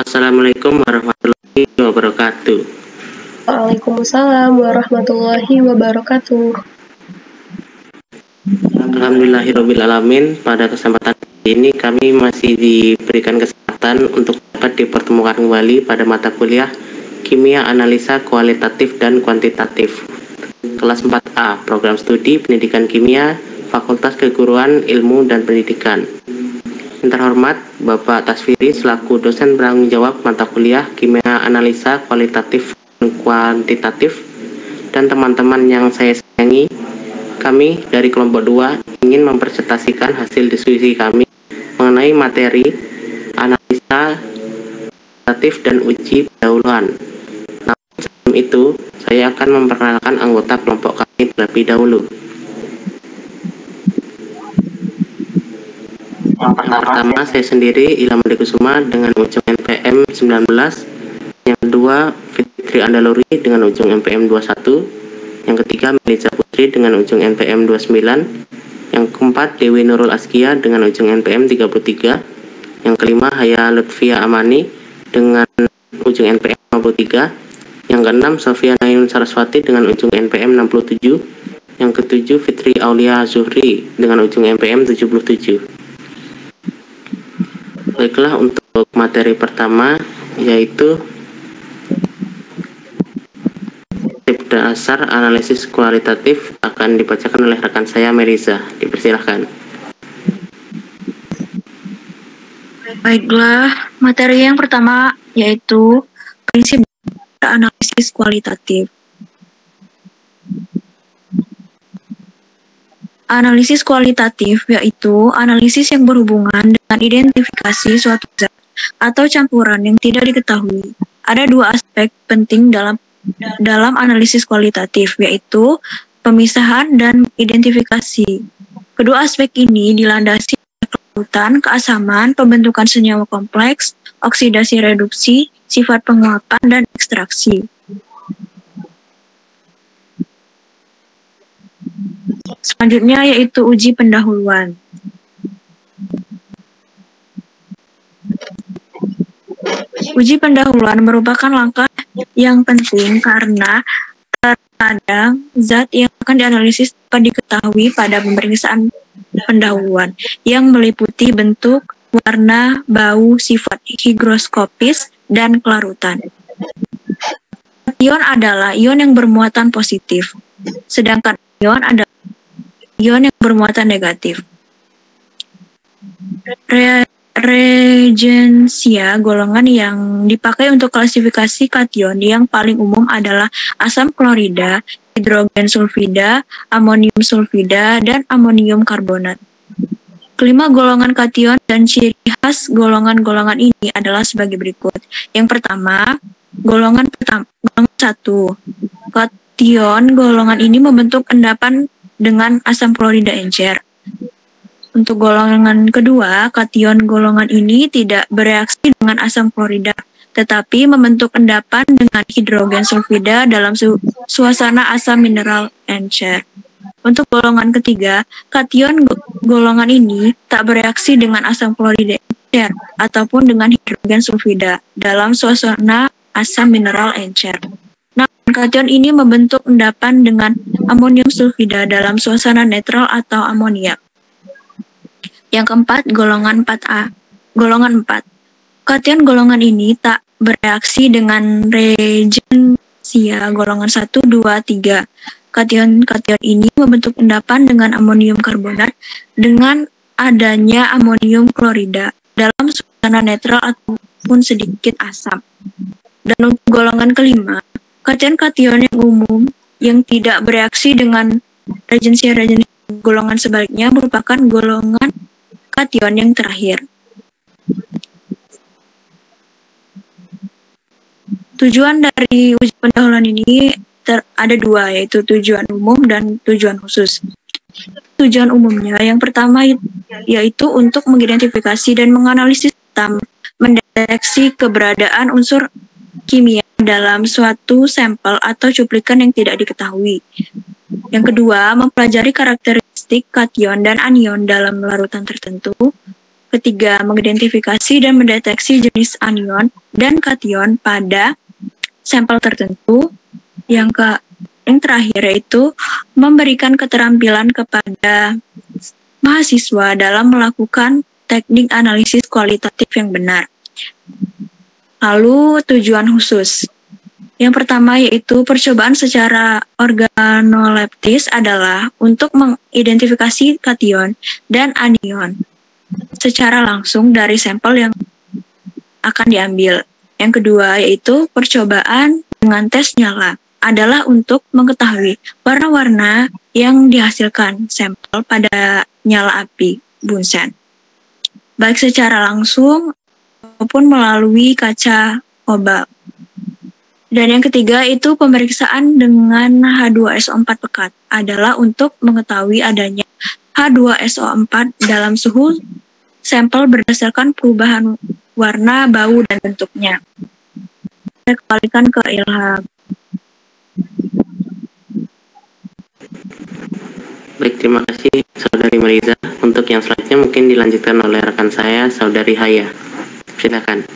Assalamualaikum warahmatullahi wabarakatuh. Waalaikumsalam warahmatullahi wabarakatuh. Alhamdulillahirrabbilalamin. Pada kesempatan ini kami masih diberikan kesempatan untuk dapat dipertemukan kembali pada mata kuliah Kimia Analisa Kualitatif dan Kuantitatif kelas 4A, Program Studi Pendidikan Kimia, Fakultas Keguruan Ilmu dan Pendidikan. Yang terhormat Bapak Tasfiri selaku dosen bertanggung jawab mata kuliah Kimia Analisa Kualitatif dan Kuantitatif, dan teman-teman yang saya sayangi, kami dari kelompok 2 ingin mempresentasikan hasil diskusi kami mengenai materi analisa kualitatif dan uji pendahuluan. Namun sebelum itu, saya akan memperkenalkan anggota kelompok kami terlebih dahulu. Yang pertama, saya sendiri, Ilham Ade Kusuma dengan ujung NPM 19. Yang kedua, Fitri Andaluri dengan ujung NPM 21. Yang ketiga, Melisa Putri dengan ujung NPM 29. Yang keempat, Dewi Nurul Askia dengan ujung NPM 33. Yang kelima, Haya Lutfia Amani dengan ujung NPM 53. Yang keenam, Sofia Nayun Saraswati dengan ujung NPM 67. Yang ketujuh, Fitri Aulia Zuhri dengan ujung NPM 77. Baiklah, untuk materi pertama yaitu dasar analisis kualitatif akan dibacakan oleh rekan saya Melisa. Dipersilahkan. Baiklah, materi yang pertama yaitu prinsip analisis kualitatif. Analisis kualitatif yaitu analisis yang berhubungan dengan identifikasi suatu zat atau campuran yang tidak diketahui. Ada dua aspek penting dalam analisis kualitatif, yaitu pemisahan dan identifikasi. Kedua aspek ini dilandasi kelarutan, keasaman, pembentukan senyawa kompleks, oksidasi reduksi, sifat penguapan, dan ekstraksi. Selanjutnya yaitu uji pendahuluan. Uji pendahuluan merupakan langkah yang penting karena terkadang zat yang akan dianalisis dapat diketahui pada pemeriksaan pendahuluan yang meliputi bentuk, warna, bau, sifat higroskopis, dan kelarutan. Ion adalah ion yang bermuatan positif, sedangkan ion adalah ion yang bermuatan negatif. Regensia golongan yang dipakai untuk klasifikasi kation yang paling umum adalah asam klorida, hidrogen sulfida, amonium sulfida, dan amonium karbonat. Kelima golongan kation dan ciri khas golongan-golongan ini adalah sebagai berikut. Yang pertama, golongan 1. Kation golongan ini membentuk endapan dengan asam klorida encer. Untuk golongan kedua, kation golongan ini tidak bereaksi dengan asam klorida, tetapi membentuk endapan dengan hidrogen sulfida dalam suasana asam mineral encer. Untuk golongan ketiga, kation golongan ini tak bereaksi dengan asam klorida encer ataupun dengan hidrogen sulfida dalam suasana asam mineral encer. Namun, kation ini membentuk endapan dengan amonium sulfida dalam suasana netral atau amoniak. Yang keempat, golongan 4A. Golongan 4. Kation golongan ini tak bereaksi dengan regensia golongan 1, 2, 3. Kation ini membentuk endapan dengan amonium karbonat dengan adanya amonium klorida dalam suasana netral ataupun sedikit asam. Dan untuk golongan kelima, kation-kation yang umum yang tidak bereaksi dengan regensia golongan sebaliknya merupakan golongan kation yang terakhir. Tujuan dari uji pendahuluan ini ada dua, yaitu tujuan umum dan tujuan khusus. Tujuan umumnya yang pertama yaitu untuk mengidentifikasi dan menganalisis mendeteksi keberadaan unsur kimia dalam suatu sampel atau cuplikan yang tidak diketahui. Yang kedua, mempelajari karakteristik kation dan anion dalam larutan tertentu. Ketiga, mengidentifikasi dan mendeteksi jenis anion dan kation pada sampel tertentu. Yang terakhir yaitu memberikan keterampilan kepada mahasiswa dalam melakukan teknik analisis kualitatif yang benar. Lalu tujuan khusus. Yang pertama yaitu percobaan secara organoleptis adalah untuk mengidentifikasi kation dan anion secara langsung dari sampel yang akan diambil. Yang kedua yaitu percobaan dengan tes nyala adalah untuk mengetahui warna-warna yang dihasilkan sampel pada nyala api Bunsen, baik secara langsung maupun melalui kaca kobalt. Dan yang ketiga itu pemeriksaan dengan H2SO4 pekat adalah untuk mengetahui adanya H2SO4 dalam suhu sampel berdasarkan perubahan warna, bau, dan bentuknya. Saya kembalikan ke Ilham. Baik, terima kasih Saudari Mariza. Untuk yang selanjutnya mungkin dilanjutkan oleh rekan saya, Saudari Haya. Silakan.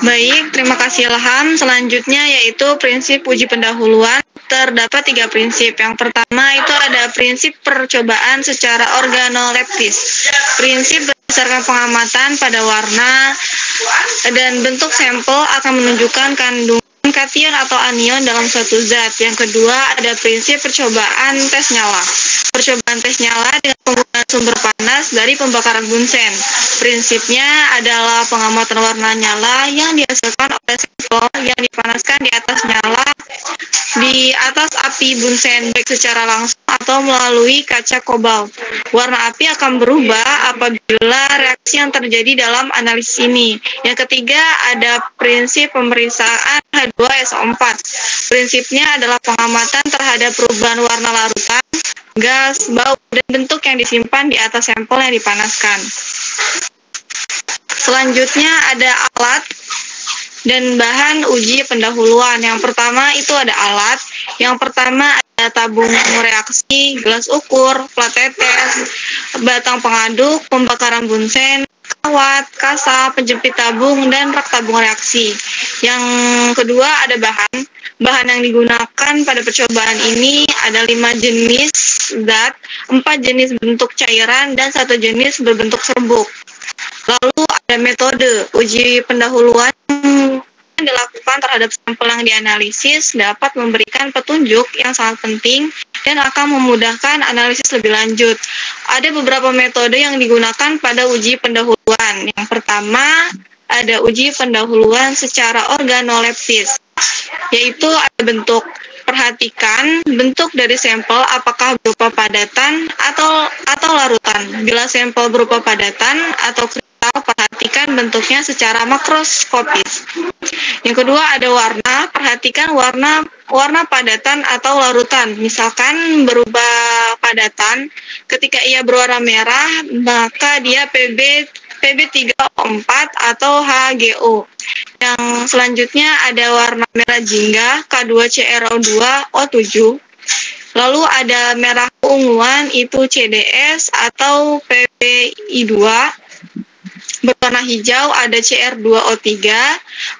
Baik, terima kasih Ilham. Selanjutnya yaitu prinsip uji pendahuluan. Terdapat 3 prinsip. Yang pertama itu ada prinsip percobaan secara organoleptis. Prinsip berdasarkan pengamatan pada warna dan bentuk sampel akan menunjukkan kandungan kation atau anion dalam suatu zat. Yang kedua ada prinsip percobaan tes nyala. Percobaan tes nyala dengan penggunaan sumber panas dari pembakaran Bunsen. Prinsipnya adalah pengamatan warna nyala yang dihasilkan oleh sampel yang dipanaskan di atas nyala di atas api Bunsen, baik secara langsung atau melalui kaca kobalt. Warna api akan berubah apabila reaksi yang terjadi dalam analisis ini. Yang ketiga ada prinsip pemeriksaan H2SO4. Prinsipnya adalah pengamatan terhadap perubahan warna larutan, gas, bau, dan bentuk yang disimpan di atas sampel yang dipanaskan. Selanjutnya ada alat dan bahan uji pendahuluan. Yang pertama itu ada alat. Yang pertama ada tabung reaksi, gelas ukur, plat tetes, batang pengaduk, pembakaran Bunsen, kawat, kasa, penjepit tabung, dan rak tabung reaksi. Yang kedua ada bahan. Bahan yang digunakan pada percobaan ini ada 5 jenis zat, 4 jenis bentuk cairan, dan 1 jenis berbentuk serbuk. Lalu ada metode uji pendahuluan yang dilakukan terhadap sampel yang dianalisis dapat memberikan petunjuk yang sangat penting dan akan memudahkan analisis lebih lanjut. Ada beberapa metode yang digunakan pada uji pendahuluan. Yang pertama ada uji pendahuluan secara organoleptis, yaitu ada bentuk. Perhatikan bentuk dari sampel apakah berupa padatan atau larutan. Bila sampel berupa padatan atau kristal, perhatikan bentuknya secara makroskopis. Yang kedua ada warna. Perhatikan warna padatan atau larutan. Misalkan berupa padatan, ketika ia berwarna merah, maka dia PB3O4 atau HGO. Yang selanjutnya ada warna merah jingga K2CrO2O7. Lalu ada merah keunguan itu CDS atau PBI2. Berwarna hijau ada CR2O3.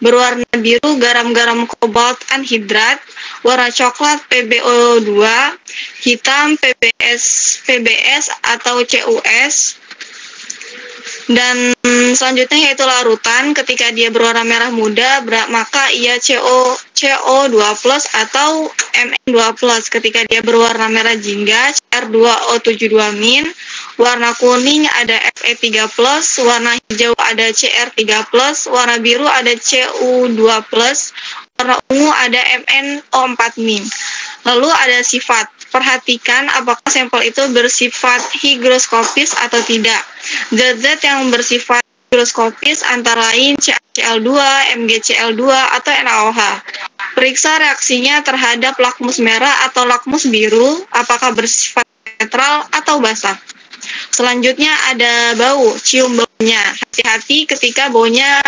Berwarna biru garam-garam kobalt anhidrat. Warna coklat PbO2. Hitam PBS atau CUS. Dan selanjutnya yaitu larutan. Ketika dia berwarna merah muda, maka ia CO2+ atau Mn2+. Ketika dia berwarna merah jingga, CR2O72-. Warna kuning ada Fe3+, warna hijau ada CR3+, warna biru ada Cu2+, warna ungu ada MnO4-. Lalu ada sifat. Perhatikan apakah sampel itu bersifat higroskopis atau tidak. Zat-zat yang bersifat higroskopis antara lain CaCl2, MgCl2, atau NaOH. Periksa reaksinya terhadap lakmus merah atau lakmus biru, apakah bersifat netral atau basah. Selanjutnya ada bau, cium baunya. Hati-hati ketika baunya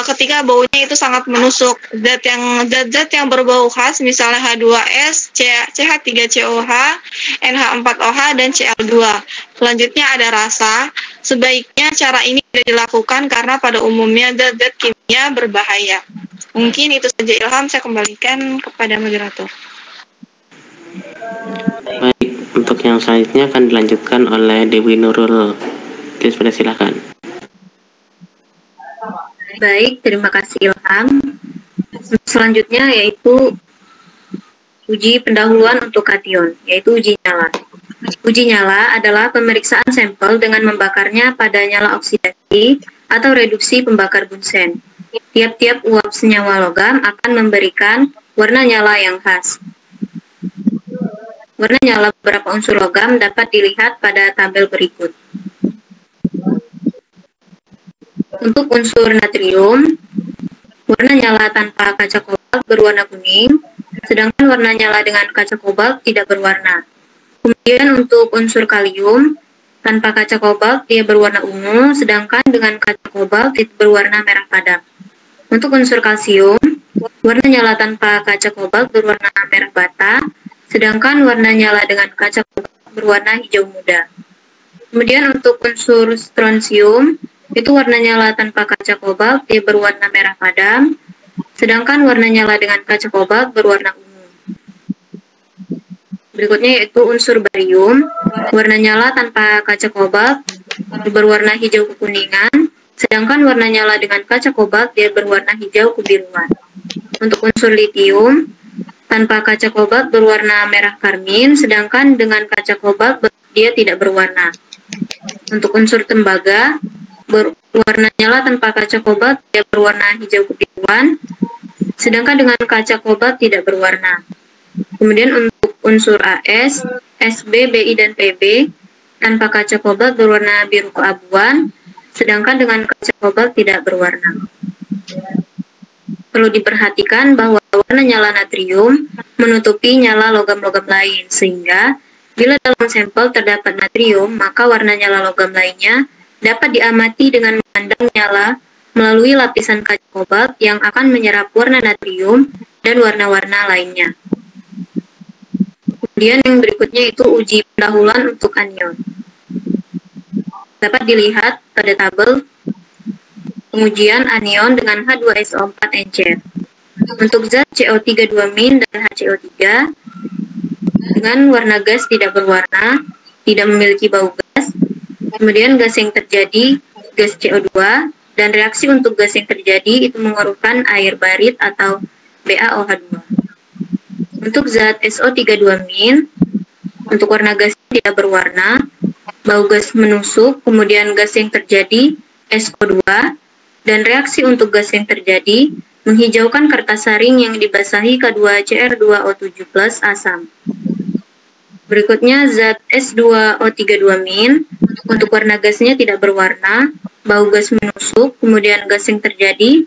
ketika baunya itu sangat menusuk. Zat-zat yang berbau khas misalnya H2S, CH3COH, NH4OH, dan Cl2. Selanjutnya ada rasa. Sebaiknya cara ini tidak dilakukan karena pada umumnya zat-zat kimia berbahaya. Mungkin itu saja Ilham, saya kembalikan kepada moderator. Baik, untuk yang selanjutnya akan dilanjutkan oleh Dewi Nurul. Silakan. Baik, terima kasih Ilham. Selanjutnya yaitu uji pendahuluan untuk kation, yaitu uji nyala. Uji nyala adalah pemeriksaan sampel dengan membakarnya pada nyala oksidasi atau reduksi pembakar Bunsen. Tiap-tiap uap senyawa logam akan memberikan warna nyala yang khas. Warna nyala beberapa unsur logam dapat dilihat pada tabel berikut. Untuk unsur natrium, warna nyala tanpa kaca kobalt berwarna kuning, sedangkan warna nyala dengan kaca kobalt tidak berwarna. Kemudian untuk unsur kalium, tanpa kaca kobalt dia berwarna ungu, sedangkan dengan kaca kobalt itu berwarna merah padam. Untuk unsur kalsium, warna nyala tanpa kaca kobalt berwarna merah bata, sedangkan warna nyala dengan kaca kobalt berwarna hijau muda. Kemudian untuk unsur strontium, itu warna nyala tanpa kaca kobalt dia berwarna merah padam, sedangkan warna nyala dengan kaca kobalt berwarna ungu. Berikutnya yaitu unsur barium, warna nyala tanpa kaca kobalt berwarna hijau kekuningan, sedangkan warna nyala dengan kaca kobalt dia berwarna hijau kebiruan. Untuk unsur litium, tanpa kaca kobalt berwarna merah karmin, sedangkan dengan kaca kobalt dia tidak berwarna. Untuk unsur tembaga, warna nyala tanpa kaca kobalt dia berwarna hijau kebiruan, sedangkan dengan kaca kobalt tidak berwarna. Kemudian untuk unsur AS, SB, BI, dan PB, tanpa kaca kobalt berwarna biru keabuan, sedangkan dengan kaca kobalt tidak berwarna. Perlu diperhatikan bahwa warna nyala natrium menutupi nyala logam-logam lain, sehingga bila dalam sampel terdapat natrium, maka warna nyala logam lainnya dapat diamati dengan memandang nyala melalui lapisan kaca kobalt yang akan menyerap warna natrium dan warna-warna lainnya. Kemudian yang berikutnya itu uji pendahuluan untuk anion. Dapat dilihat pada tabel pengujian anion dengan H2SO4 encer. Untuk zat CO3-2- dan HCO3 dengan warna gas tidak berwarna, tidak memiliki bau gas. Kemudian gas yang terjadi gas CO2, dan reaksi untuk gas yang terjadi itu mengeluarkan air barit atau BaOH2. Untuk zat SO3-2-, untuk warna gas tidak berwarna, bau gas menusuk, kemudian gas yang terjadi SO2, dan reaksi untuk gas yang terjadi menghijaukan kertas saring yang dibasahi K2Cr2O7+ asam. Berikutnya zat S2O32-, untuk warna gasnya tidak berwarna, bau gas menusuk, kemudian gas yang terjadi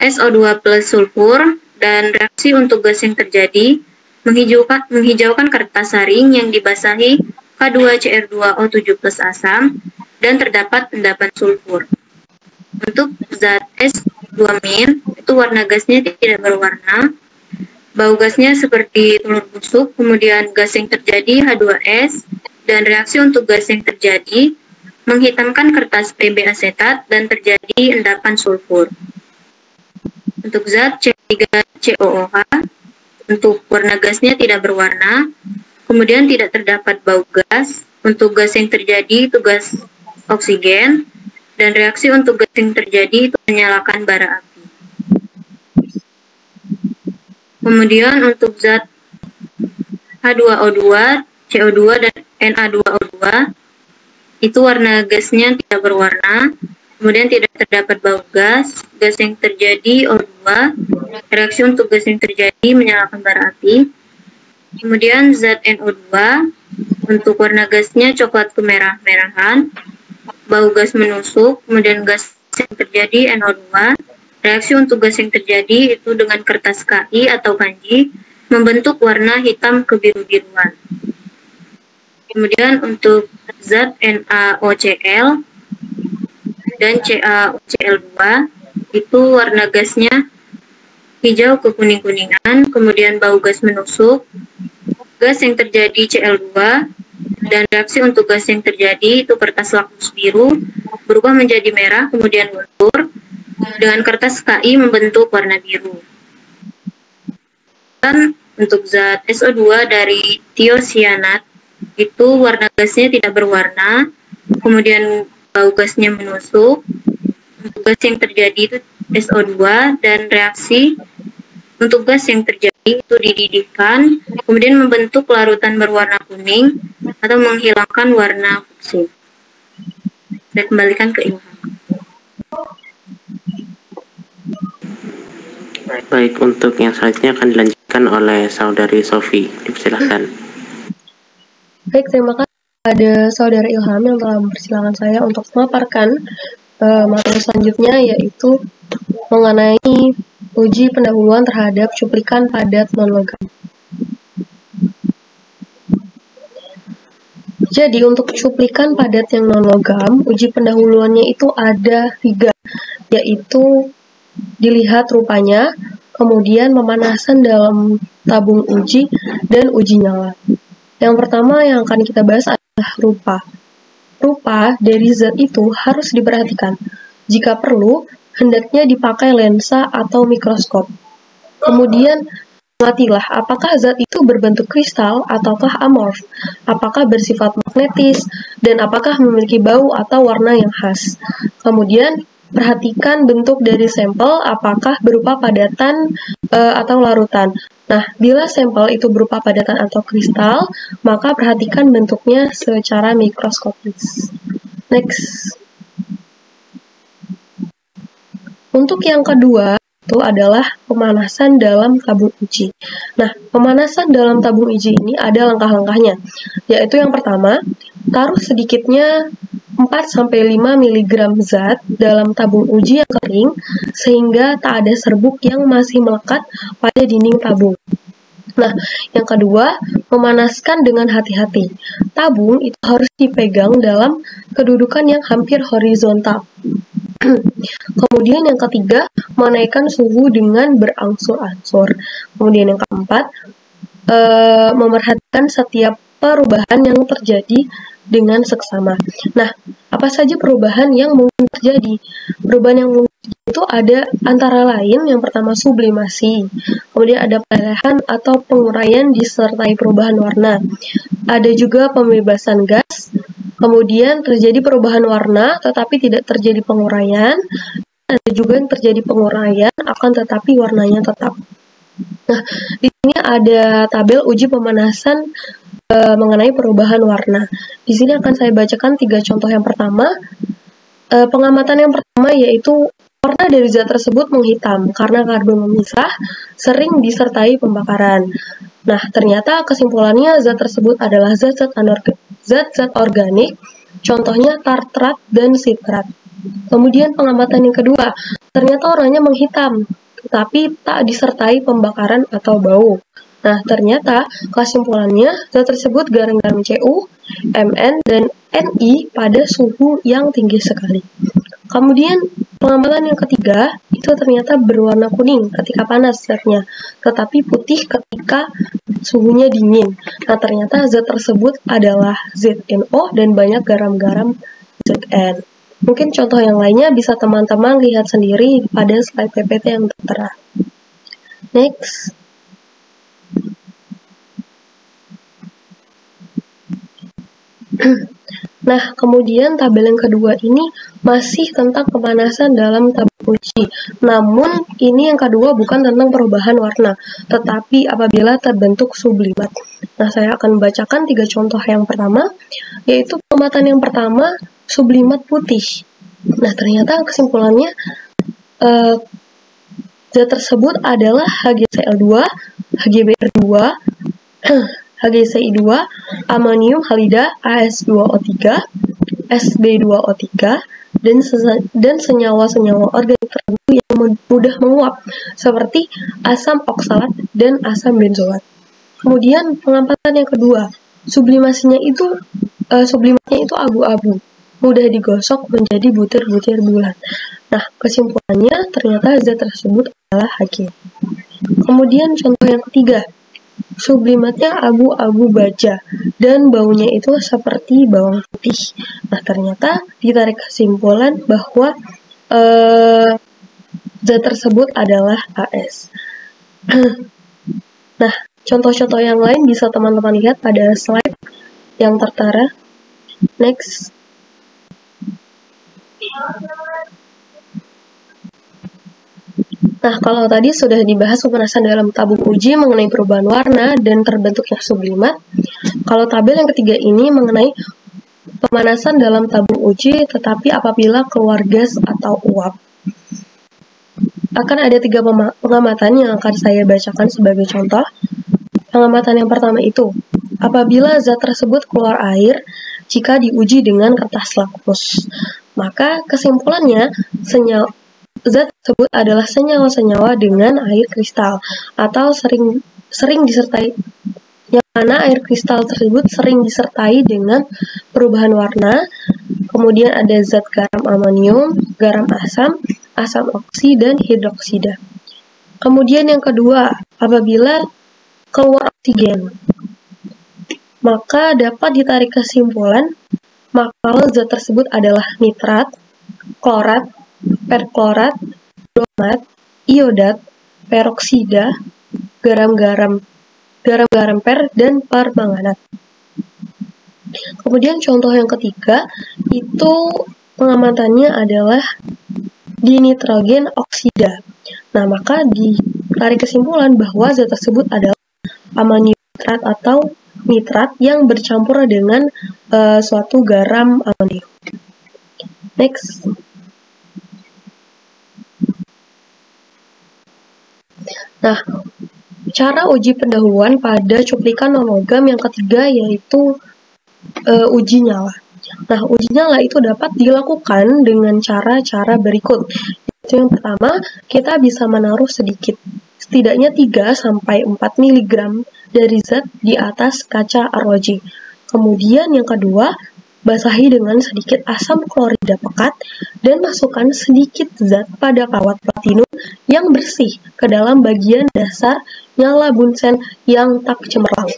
SO2+ sulfur, dan reaksi untuk gas yang terjadi menghijaukan kertas saring yang dibasahi K2Cr2O7+ asam, dan terdapat endapan sulfur. Untuk zat S2-, itu warna gasnya tidak berwarna, bau gasnya seperti telur busuk, kemudian gas yang terjadi H2S, dan reaksi untuk gas yang terjadi menghitamkan kertas PB asetat dan terjadi endapan sulfur. Untuk zat C3COOH, untuk warna gasnya tidak berwarna, kemudian tidak terdapat bau gas. Untuk gas yang terjadi itu gas oksigen, dan reaksi untuk gas yang terjadi itu menyalakan bara api. Kemudian untuk zat H2O2, CO2, dan Na2O2, itu warna gasnya tidak berwarna, kemudian tidak terdapat bau gas. Gas yang terjadi O2, reaksi untuk gas yang terjadi menyalakan bara api. Kemudian zat NO2, untuk warna gasnya coklat kemerah-merahan, bau gas menusuk, kemudian gas yang terjadi NO2. Reaksi untuk gas yang terjadi itu dengan kertas KI atau kanji membentuk warna hitam kebiru-biruan. Kemudian untuk zat NaOCl dan CaOCl2, itu warna gasnya hijau ke kuning-kuningan, kemudian bau gas menusuk, gas yang terjadi Cl2, dan reaksi untuk gas yang terjadi itu kertas lakmus biru berubah menjadi merah, kemudian luntur, dengan kertas KI membentuk warna biru. Dan untuk zat SO2 dari tiosianat itu warna gasnya tidak berwarna, kemudian bau gasnya menusuk. Untuk gas yang terjadi itu SO2, dan reaksi untuk gas yang terjadi itu dididihkan, kemudian membentuk larutan berwarna kuning atau menghilangkan warna fuksin. Saya kembalikan ke Ilham. Baik, untuk yang selanjutnya akan dilanjutkan oleh saudari Sofi. Dipersilakan. Baik, terima kasih kepada saudara Ilham yang telah mempersilahkan saya untuk memaparkan materi selanjutnya, yaitu mengenai uji pendahuluan terhadap cuplikan padat non-logam. Jadi untuk cuplikan padat yang non-logam, uji pendahuluannya itu ada 3, yaitu dilihat rupanya, kemudian pemanasan dalam tabung uji, dan uji nyala. Yang pertama yang akan kita bahas adalah rupa. Rupa dari zat itu harus diperhatikan. Jika perlu, hendaknya dipakai lensa atau mikroskop. Kemudian, amatilah apakah zat itu berbentuk kristal ataukah amorf, apakah bersifat magnetis, dan apakah memiliki bau atau warna yang khas. Kemudian, perhatikan bentuk dari sampel, apakah berupa padatan atau larutan. Nah, bila sampel itu berupa padatan atau kristal, maka perhatikan bentuknya secara mikroskopis. Next. Untuk yang kedua, itu adalah pemanasan dalam tabung uji. Nah, pemanasan dalam tabung uji ini ada langkah-langkahnya, yaitu yang pertama, taruh sedikitnya 4-5 mg zat dalam tabung uji yang kering sehingga tak ada serbuk yang masih melekat pada dinding tabung. Nah, yang kedua, memanaskan dengan hati-hati. Tabung itu harus dipegang dalam kedudukan yang hampir horizontal. Kemudian yang ketiga, menaikkan suhu dengan berangsur-angsur. Kemudian yang keempat, memerhatikan setiap perubahan yang terjadi dengan seksama. Nah, apa saja perubahan yang mungkin terjadi? Perubahan yang mungkin itu ada antara lain, yang pertama sublimasi, kemudian ada pelelehan atau penguraian disertai perubahan warna. Ada juga pembebasan gas, kemudian terjadi perubahan warna tetapi tidak terjadi penguraian. Ada juga yang terjadi penguraian akan tetapi warnanya tetap. Nah, di sini ada tabel uji pemanasan mengenai perubahan warna. Di sini akan saya bacakan 3 contoh. Yang pertama, pengamatan yang pertama yaitu warna dari zat tersebut menghitam karena karbon memisah sering disertai pembakaran. Nah, ternyata kesimpulannya zat tersebut adalah zat-zat organik, contohnya tartrat dan sitrat. Kemudian pengamatan yang kedua, ternyata warnanya menghitam, tetapi tak disertai pembakaran atau bau. Nah, ternyata kesimpulannya zat tersebut garam-garam Cu, Mn, dan Ni pada suhu yang tinggi sekali. Kemudian pengamatan yang ketiga, itu ternyata berwarna kuning ketika panas zatnya, tetapi putih ketika suhunya dingin. Nah, ternyata zat tersebut adalah ZnO dan banyak garam-garam Zn. Mungkin contoh yang lainnya bisa teman-teman lihat sendiri pada slide PPT yang tertera. Next. Nah, kemudian tabel yang kedua ini masih tentang pemanasan dalam tabung uji. Namun, ini yang kedua bukan tentang perubahan warna, tetapi apabila terbentuk sublimat. Nah, saya akan membacakan 3 contoh yang pertama, yaitu pengamatan yang pertama, sublimat putih. Nah, ternyata kesimpulannya, zat tersebut adalah HgCl2, HgBr2, HgCl2, amonium halida, AS2O3, Sb2O3, dan senyawa-senyawa organik tertentu yang mudah menguap, seperti asam oksalat dan asam benzoat. Kemudian pengamatan yang kedua, sublimatnya itu abu-abu. mudah digosok menjadi butir-butir bulat. Nah, kesimpulannya ternyata zat tersebut adalah Hg. Kemudian contoh yang ketiga, sublimatnya abu-abu baja dan baunya itu seperti bawang putih. Nah, ternyata ditarik kesimpulan bahwa zat tersebut adalah AS. Nah, contoh-contoh yang lain bisa teman-teman lihat pada slide yang tertera. Next. Nah, kalau tadi sudah dibahas pemanasan dalam tabung uji mengenai perubahan warna dan terbentuknya sublimat, kalau tabel yang ketiga ini mengenai pemanasan dalam tabung uji tetapi apabila keluar gas atau uap. Akan ada 3 pengamatan yang akan saya bacakan sebagai contoh. Pengamatan yang pertama itu, apabila zat tersebut keluar air jika diuji dengan kertas lakmus, maka kesimpulannya zat tersebut adalah senyawa-senyawa dengan air kristal atau sering disertai, yang mana air kristal tersebut sering disertai dengan perubahan warna. Kemudian ada zat garam amonium, garam asam, asam oksi, dan hidroksida. Kemudian yang kedua, apabila keluar oksigen, maka dapat ditarik kesimpulan maka zat tersebut adalah nitrat, klorat, perklorat, bromat, iodat, peroksida, garam-garam per, dan permanganat. Kemudian contoh yang ketiga, itu pengamatannya adalah dinitrogen oksida. Nah, maka ditarik kesimpulan bahwa zat tersebut adalah amonium nitrat atau nitrat yang bercampur dengan suatu garam amonium. Next. Nah, cara uji pendahuluan pada cuplikan non-logam yang ketiga yaitu uji nyala. Nah, uji nyala itu dapat dilakukan dengan cara-cara berikut. Itu yang pertama, kita bisa menaruh setidaknya 3-4 mg dari zat di atas kaca arloji. Kemudian yang kedua, basahi dengan sedikit asam klorida pekat dan masukkan sedikit zat pada kawat platinum yang bersih ke dalam bagian dasar nyala bunsen yang tak cemerlang.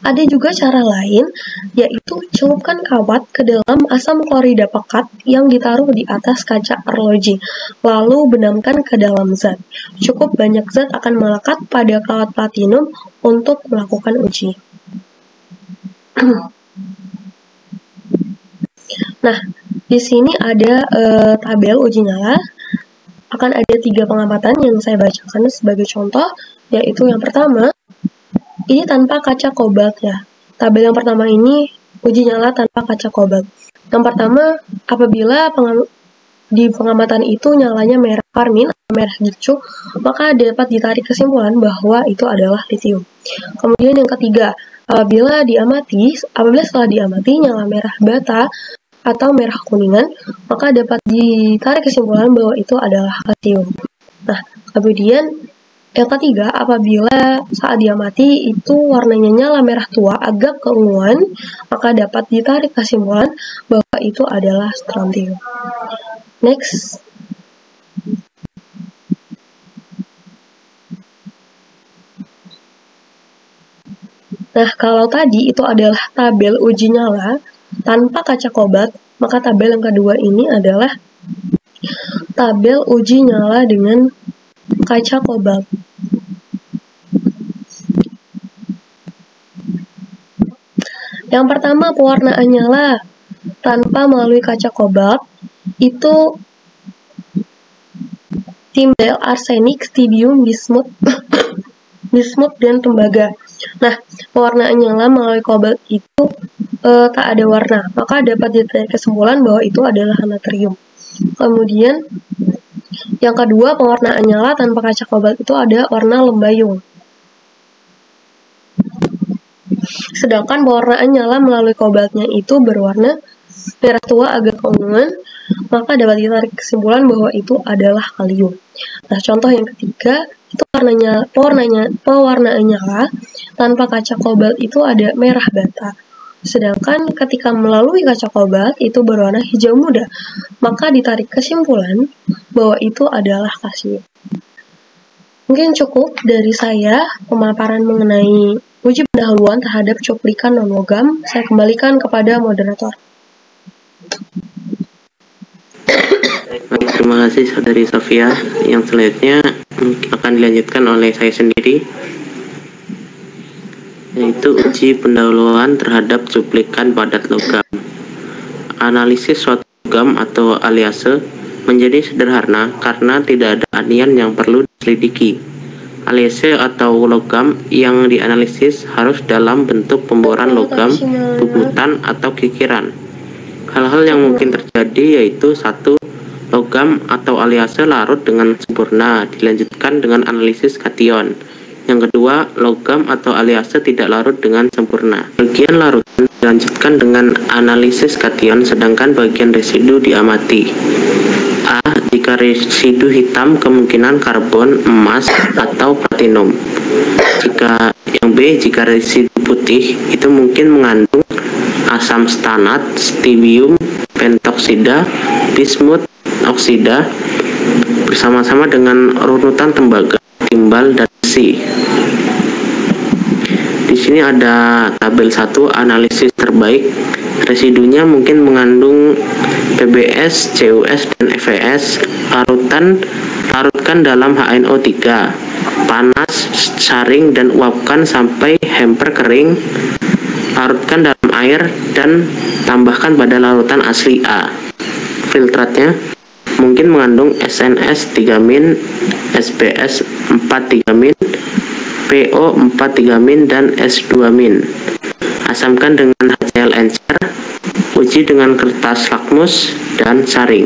Ada juga cara lain, yaitu celupkan kawat ke dalam asam klorida pekat yang ditaruh di atas kaca arloji, lalu benamkan ke dalam zat. Cukup banyak zat akan melekat pada kawat platinum untuk melakukan uji. Nah, di sini ada tabel uji nyala. Akan ada 3 pengamatan yang saya bacakan sebagai contoh, yaitu yang pertama, ini tanpa kaca kobalt ya. Tabel yang pertama ini uji nyala tanpa kaca kobalt. Yang pertama, apabila di pengamatan itu nyalanya merah karmin atau merah gicu, maka dapat ditarik kesimpulan bahwa itu adalah litium. Kemudian yang ketiga, apabila setelah diamati nyala merah bata atau merah kuningan, maka dapat ditarik kesimpulan bahwa itu adalah kalsium. Nah, kemudian yang ketiga, apabila saat diamati itu warnanya nyala merah tua agak keunguan, maka dapat ditarik kesimpulan bahwa itu adalah strontium. Next. Nah, kalau tadi itu adalah tabel uji nyala tanpa kaca kobalt, maka tabel yang kedua ini adalah tabel uji nyala dengan kaca kobalt. Yang pertama, pewarnaan nyala tanpa melalui kaca kobalt itu timbel, arsenik, stibium, bismut, dan tembaga. Nah, pewarnaan nyala melalui kobalt itu tak ada warna, maka dapat ditarik kesimpulan bahwa itu adalah natrium. Kemudian yang kedua, pewarnaan nyala tanpa kaca kobalt itu ada warna lembayung. Sedangkan pewarnaan nyala melalui kobaltnya itu berwarna merah tua agak keunguan, maka dapat ditarik kesimpulan bahwa itu adalah kalium. Nah, contoh yang ketiga, itu pewarnaan nyala tanpa kaca kobalt itu ada merah bata. Sedangkan ketika melalui kaca kobat itu berwarna hijau muda, maka ditarik kesimpulan bahwa itu adalah kalsium. Mungkin cukup dari saya pemaparan mengenai uji pendahuluan terhadap cuplikan non-logam. Saya kembalikan kepada moderator. Baik, terima kasih Saudari Sofia. Yang selanjutnya akan dilanjutkan oleh saya sendiri, yaitu uji pendahuluan terhadap cuplikan padat logam. Analisis suatu logam atau aliase menjadi sederhana karena tidak ada anian yang perlu diselidiki. Aliase atau logam yang dianalisis harus dalam bentuk pemboran logam, bubutan, atau kikiran. Hal-hal yang mungkin terjadi yaitu: 1. Logam atau aliase larut dengan sempurna, dilanjutkan dengan analisis kation. Yang kedua, logam atau aliase tidak larut dengan sempurna. Bagian larutan dilanjutkan dengan analisis kation, sedangkan bagian residu diamati. A. Jika residu hitam, kemungkinan karbon, emas, atau platinum. Jika residu putih, itu mungkin mengandung asam stanat, stibium pentoksida, bismut oksida, bersama-sama dengan runutan tembaga, timbal, dan besi. Di sini ada tabel 1 analisis terbaik. Residunya mungkin mengandung PBS, CuS, dan FeS. Larutkan dalam HNO3. Panas, saring, dan uapkan sampai hemper kering. Larutkan dalam air dan tambahkan pada larutan asli A. Filtratnya mungkin mengandung SNS 3-min, SBS 4-3-min, PO 4-3-min, dan S2-min. Asamkan dengan HCl encer, uji dengan kertas lakmus dan saring.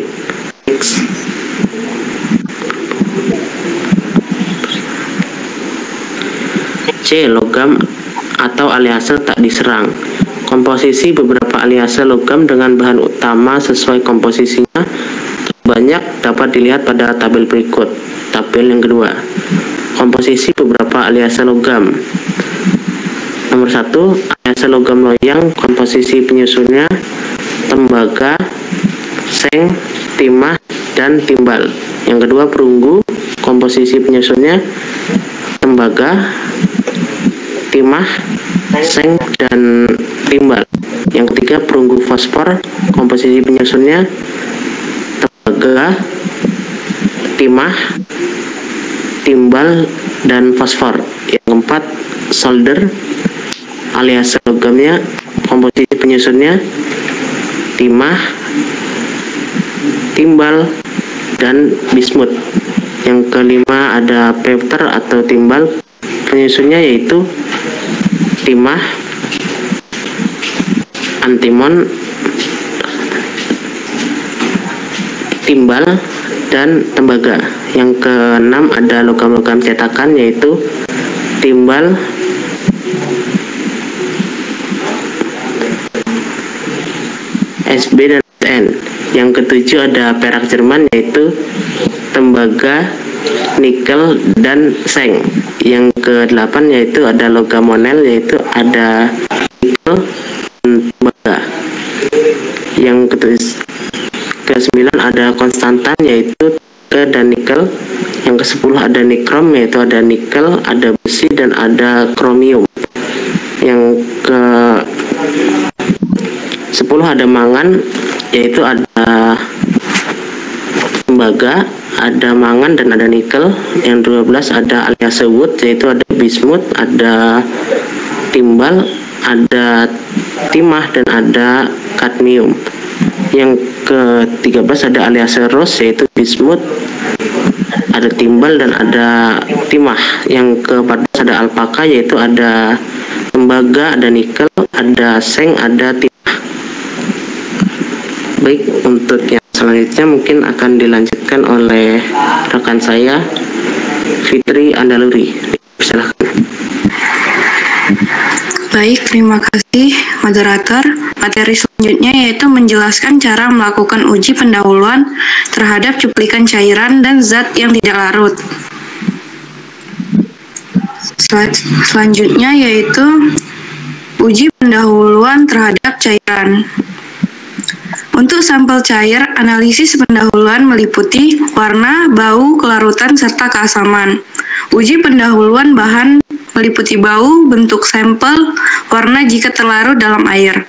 C. Logam atau aliase tak diserang. Komposisi beberapa aliase logam dengan bahan utama sesuai komposisinya banyak dapat dilihat pada tabel berikut. Tabel yang kedua, komposisi beberapa aliase logam. Nomor 1, aliase logam loyang, komposisi penyusunnya tembaga, seng, timah, dan timbal. Yang kedua, perunggu, komposisi penyusunnya tembaga, timah, seng, dan timbal. Yang ketiga, perunggu fosfor, komposisi penyusunnya tembaga, timah, timbal, dan fosfor. Yang keempat, solder, alias logamnya, komposisi penyusunnya timah, timbal, dan bismut. Yang kelima ada pewter atau timbal, penyusunnya yaitu timah, antimon, timbal, dan tembaga. Yang keenam ada logam-logam cetakan yaitu timbal, SB, dan SN. Yang ketujuh ada perak Jerman yaitu tembaga, nikel, dan seng. Yang kedelapan yaitu ada logam monel yaitu ada nikel dan tembaga. Yang ke-9 ada konstantan yaitu dan nikel. Yang ke-10 ada nikrom yaitu ada nikel, ada besi, dan ada kromium. Yang ke-10 ada mangan yaitu ada tembaga, ada mangan, dan ada nikel. Yang 12 ada aliase wood yaitu ada bismut, ada timbal, ada timah, dan ada kadmium. Yang ke-13 ada aliase rose yaitu bismut, ada timbal, dan ada timah. Yang ke-14 ada alpaka yaitu ada tembaga, ada nikel, ada seng, ada timah. Baik, untuk yang selanjutnya mungkin akan dilanjutkan oleh rekan saya Fitri Andaluri. Silakan. Baik, terima kasih moderator. Materi selanjutnya yaitu menjelaskan cara melakukan uji pendahuluan terhadap cuplikan cairan dan zat yang tidak larut. Selanjutnya yaitu uji pendahuluan terhadap cairan. Untuk sampel cair, analisis pendahuluan meliputi warna, bau, kelarutan, serta keasaman. Uji pendahuluan bahan meliputi bau, bentuk sampel, warna jika terlarut dalam air.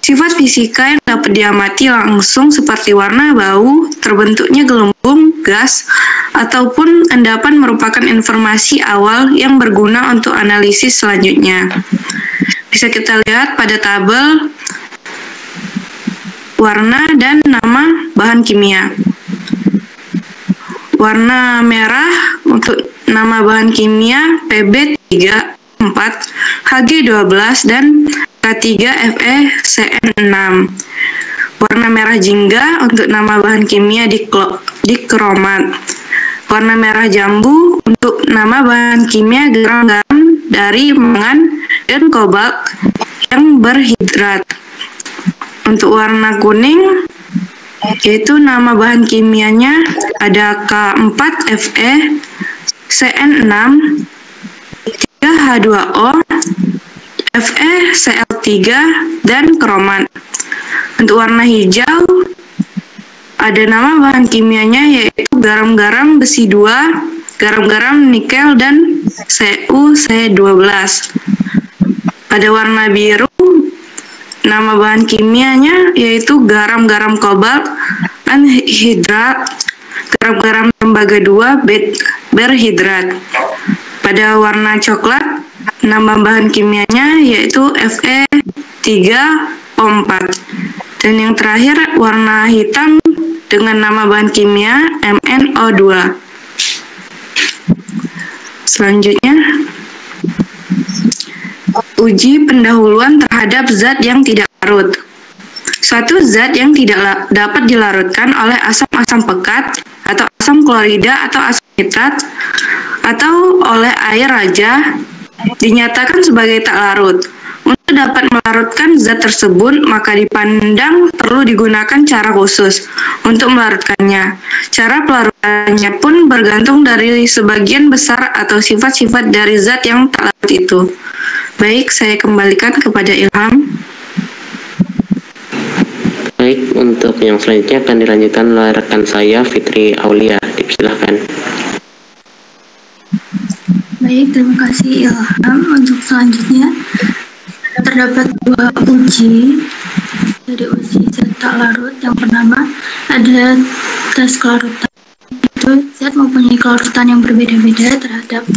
Sifat fisika yang dapat diamati langsung seperti warna, bau, terbentuknya gelembung, gas, ataupun endapan merupakan informasi awal yang berguna untuk analisis selanjutnya. Bisa kita lihat pada tabel warna dan nama bahan kimia. Warna merah untuk nama bahan kimia PB34, Hg12, dan K3FeCN6. Warna merah jingga untuk nama bahan kimia dikromat. Warna merah jambu untuk nama bahan kimia garam-garam dari mangan dan kobalt yang berhidrat. Untuk warna kuning, yaitu nama bahan kimianya ada K4Fe, CN6, 3H2O, FeCl3, dan kromat. Untuk warna hijau, ada nama bahan kimianya yaitu garam-garam besi 2, garam-garam nikel, dan CuC12. Pada warna biru, nama bahan kimianya yaitu garam-garam kobalt anhidrat, garam-garam tembaga 2 berhidrat. Pada warna coklat, nama bahan kimianya yaitu Fe3O4. Dan yang terakhir, warna hitam dengan nama bahan kimia MnO2. Selanjutnya, uji pendahuluan terhadap zat yang tidak larut. Suatu zat yang tidak dapat dilarutkan oleh asam-asam pekat atau asam klorida atau asam nitrat atau oleh air raja dinyatakan sebagai tak larut. Untuk dapat melarutkan zat tersebut, maka dipandang perlu digunakan cara khusus untuk melarutkannya. Cara pelarutannya pun bergantung dari sebagian besar atau sifat-sifat dari zat yang tak larut itu. Baik, saya kembalikan kepada Ilham. Baik, untuk yang selanjutnya akan dilanjutkan oleh rekan saya, Fitri Aulia. Dipersilahkan. Baik, terima kasih Ilham. Untuk selanjutnya, terdapat dua uji. Dari uji zat tak larut, yang pertama ada tes kelarutan. Itu zat mempunyai kelarutan yang berbeda-beda terhadap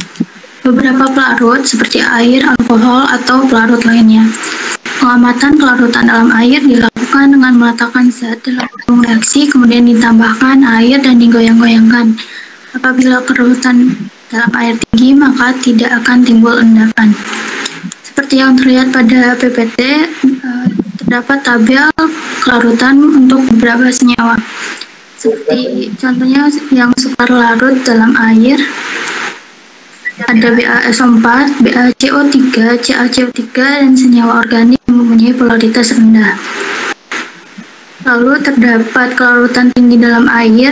beberapa pelarut seperti air, alkohol, atau pelarut lainnya. Pengamatan kelarutan dalam air dilakukan dengan meletakkan zat dalam tabung reaksi, kemudian ditambahkan air dan digoyang-goyangkan. Apabila kelarutan dalam air tinggi, maka tidak akan timbul endapan. Seperti yang terlihat pada PPT, terdapat tabel kelarutan untuk beberapa senyawa. Seperti contohnya yang sukar larut dalam air, ada BaSO4, BaCO3, CaCO3, dan senyawa organik yang mempunyai polaritas rendah. Lalu terdapat kelarutan tinggi dalam air,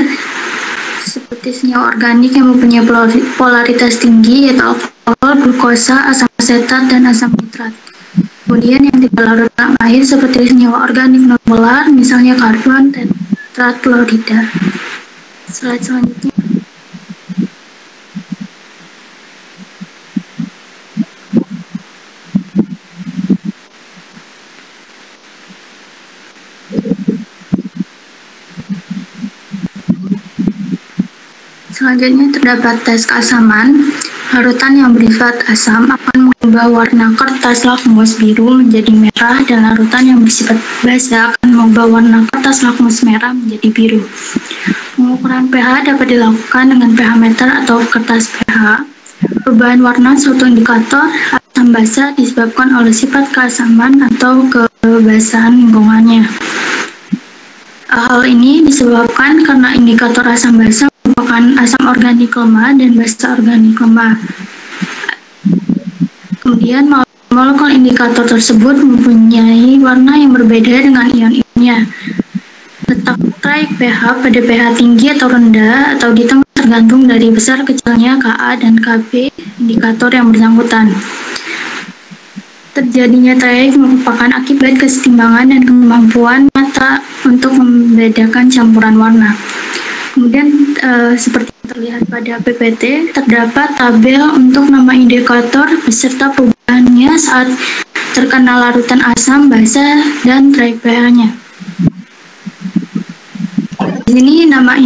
seperti senyawa organik yang mempunyai polaritas tinggi, yaitu alkohol, glukosa, asam asetat, dan asam nitrat. Kemudian yang tidak larut dalam air seperti senyawa organik non-polar, misalnya karbon dan nitrat klorida. Slide selanjutnya. Selanjutnya terdapat tes keasaman. Larutan yang bersifat asam akan mengubah warna kertas lakmus biru menjadi merah, dan larutan yang bersifat basa akan mengubah warna kertas lakmus merah menjadi biru. Pengukuran pH dapat dilakukan dengan pH meter atau kertas pH. Perubahan warna suatu indikator asam basa disebabkan oleh sifat keasaman atau kebasahan lingkungannya. Hal ini disebabkan karena indikator asam basa merupakan asam organik lemah dan basa organik lemah. Kemudian molekul indikator tersebut mempunyai warna yang berbeda dengan ion-ionnya. Letak traik pH pada pH tinggi atau rendah atau di tengah tergantung dari besar kecilnya Ka dan Kb indikator yang bersangkutan. Terjadinya triaik merupakan akibat kesetimbangan dan kemampuan mata untuk membedakan campuran warna. Kemudian seperti yang terlihat pada PPT, terdapat tabel untuk nama indikator beserta perubahannya saat terkena larutan asam, basa, dan triaik pH-nya. Di sini nama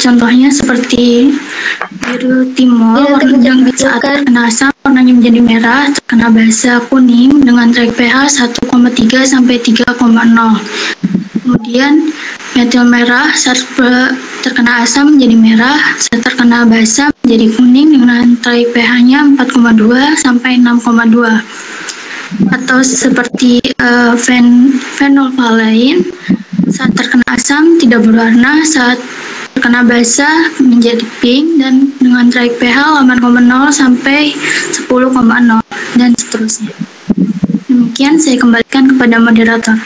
contohnya seperti biru timol yang saat terkena asam warnanya menjadi merah, terkena basa kuning dengan triaik pH 1,3 sampai 3,0. Kemudian metil merah saat terkena asam menjadi merah, saat terkena basa menjadi kuning dengan triaik pH-nya 4,2 sampai 6,2. Atau seperti phenolphthalein saat terkena asam tidak berwarna, saat terkena basa menjadi pink dan dengan triaik pH 8,0 sampai 10,0 dan seterusnya. Demikian saya kembalikan kepada moderator.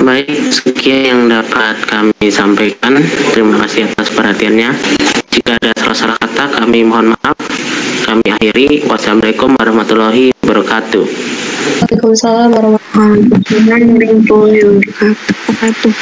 Baik, sekian yang dapat kami sampaikan. Terima kasih atas perhatiannya. Jika ada salah-salah kata, kami mohon maaf. Kami akhiri. Wassalamualaikum warahmatullahi wabarakatuh. Waalaikumsalam warahmatullahi wabarakatuh.